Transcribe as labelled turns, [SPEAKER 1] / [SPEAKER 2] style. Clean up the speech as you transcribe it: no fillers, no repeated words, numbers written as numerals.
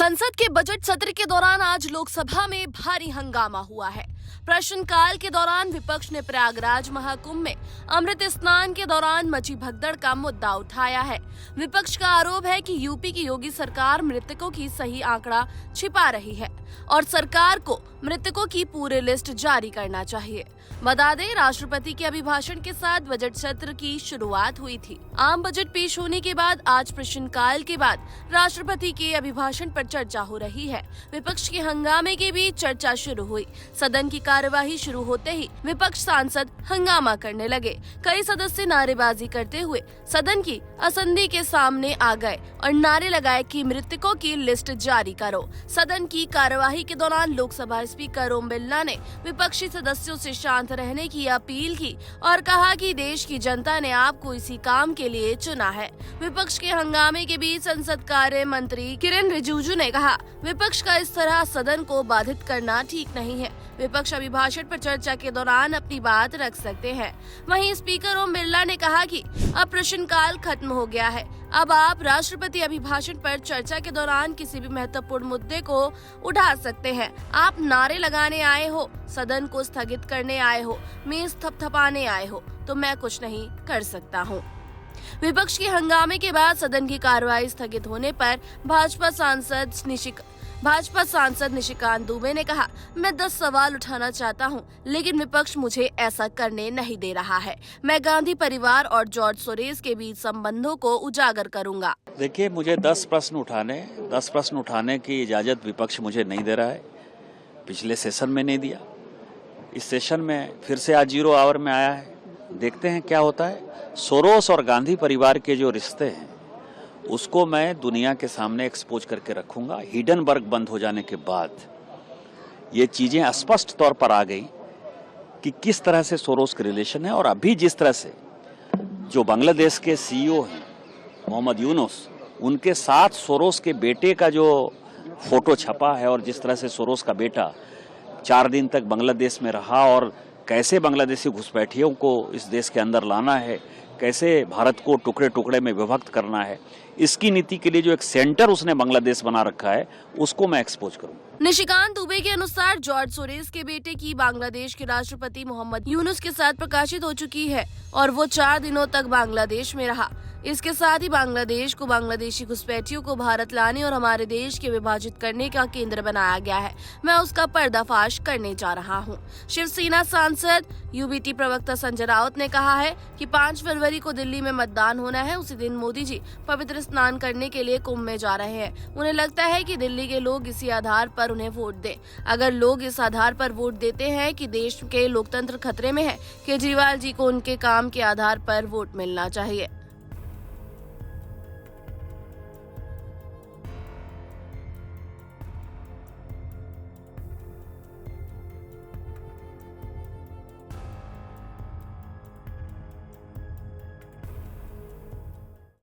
[SPEAKER 1] संसद के बजट सत्र के दौरान आज लोकसभा में भारी हंगामा हुआ है। प्रश्नकाल के दौरान विपक्ष ने प्रयागराज महाकुंभ में अमृत स्नान के दौरान मची भगदड़ का मुद्दा उठाया है। विपक्ष का आरोप है कि यूपी की योगी सरकार मृतकों की सही आंकड़ा छिपा रही है और सरकार को मृतकों की पूरी लिस्ट जारी करना चाहिए। बता दें, राष्ट्रपति के अभिभाषण के साथ बजट सत्र की शुरुआत हुई थी। आम बजट पेश होने के बाद आज प्रश्नकाल के बाद राष्ट्रपति के अभिभाषण पर चर्चा हो रही है। विपक्ष के हंगामे के बीच चर्चा शुरू हुई। सदन की कार्यवाही शुरू होते ही विपक्ष सांसद हंगामा करने लगे। कई सदस्य नारेबाजी करते हुए सदन की असंदी के सामने आ गए और नारे लगाए कि मृतकों की लिस्ट जारी करो। सदन की कार्यवाही के दौरान लोकसभा स्पीकर ओम बिरला ने विपक्षी सदस्यों से शांत रहने की अपील की और कहा कि देश की जनता ने आपको इसी काम के लिए चुना है। विपक्ष के हंगामे के बीच संसद कार्य मंत्री किरेन रिजिजू ने कहा, विपक्ष का इस तरह सदन को बाधित करना ठीक नहीं है। विपक्ष अभिभाषण पर चर्चा के दौरान अपनी बात रख सकते हैं। वहीं स्पीकर ओम बिरला ने कहा कि अब प्रश्नकाल खत्म हो गया है। अब आप राष्ट्रपति अभिभाषण पर चर्चा के दौरान किसी भी महत्वपूर्ण मुद्दे को उठा सकते हैं। आप नारे लगाने आए हो, सदन को स्थगित करने आए हो, मेज थपथपाने आए हो, तो मैं कुछ नहीं कर सकता हूँ। विपक्ष के हंगामे के बाद सदन की कार्यवाही स्थगित होने पर भाजपा सांसद निशिकांत दुबे ने कहा, मैं 10 सवाल उठाना चाहता हूं, लेकिन विपक्ष मुझे ऐसा करने नहीं दे रहा है। मैं गांधी परिवार और जॉर्ज सोरेस के बीच संबंधों को उजागर करूंगा।
[SPEAKER 2] देखिए, मुझे 10 प्रश्न उठाने की इजाजत विपक्ष मुझे नहीं दे रहा है। पिछले सेशन में नहीं दिया, इस सेशन में फिर से आज 0 आवर में आया है। देखते हैं क्या होता है। सोरोस और गांधी परिवार के जो रिश्ते हैं उसको मैं दुनिया के सामने एक्सपोज करके रखूंगा। हिडनबर्ग बंद हो जाने के बाद ये चीजें स्पष्ट तौर पर आ गई कि किस तरह से सोरोस के रिलेशन है। और अभी जिस तरह से जो बांग्लादेश के सीईओ हैं मोहम्मद यूनुस, उनके साथ सोरोस के बेटे का जो फोटो छपा है और जिस तरह से सोरोस का बेटा 4 दिन तक बांग्लादेश में रहा और कैसे बांग्लादेशी घुसपैठियों को इस देश के अंदर लाना है, कैसे भारत को टुकड़े टुकड़े में विभक्त करना है, इसकी नीति के लिए जो एक सेंटर उसने बांग्लादेश बना रखा है, उसको मैं एक्सपोज करूं।
[SPEAKER 1] निशिकांत दुबे के अनुसार जॉर्ज सोरेस के बेटे की बांग्लादेश के राष्ट्रपति मोहम्मद यूनुस के साथ प्रकाशित हो चुकी है और वो 4 दिनों तक बांग्लादेश में रहा। इसके साथ ही बांग्लादेश को बांग्लादेशी घुसपैठियों को भारत लाने और हमारे देश के विभाजित करने का केंद्र बनाया गया है। मैं उसका पर्दाफाश करने जा रहा हूं। शिवसेना सांसद यूबीटी प्रवक्ता संजय राउत ने कहा है कि 5 फरवरी को दिल्ली में मतदान होना है। उसी दिन मोदी जी पवित्र स्नान करने के लिए कुंभ में जा रहे हैं। उन्हें लगता है कि दिल्ली के लोग इसी आधार पर उन्हें वोट दें। अगर लोग इस आधार पर वोट देते हैं कि देश के लोकतंत्र खतरे में है, केजरीवाल जी को उनके काम के आधार पर वोट मिलना चाहिए।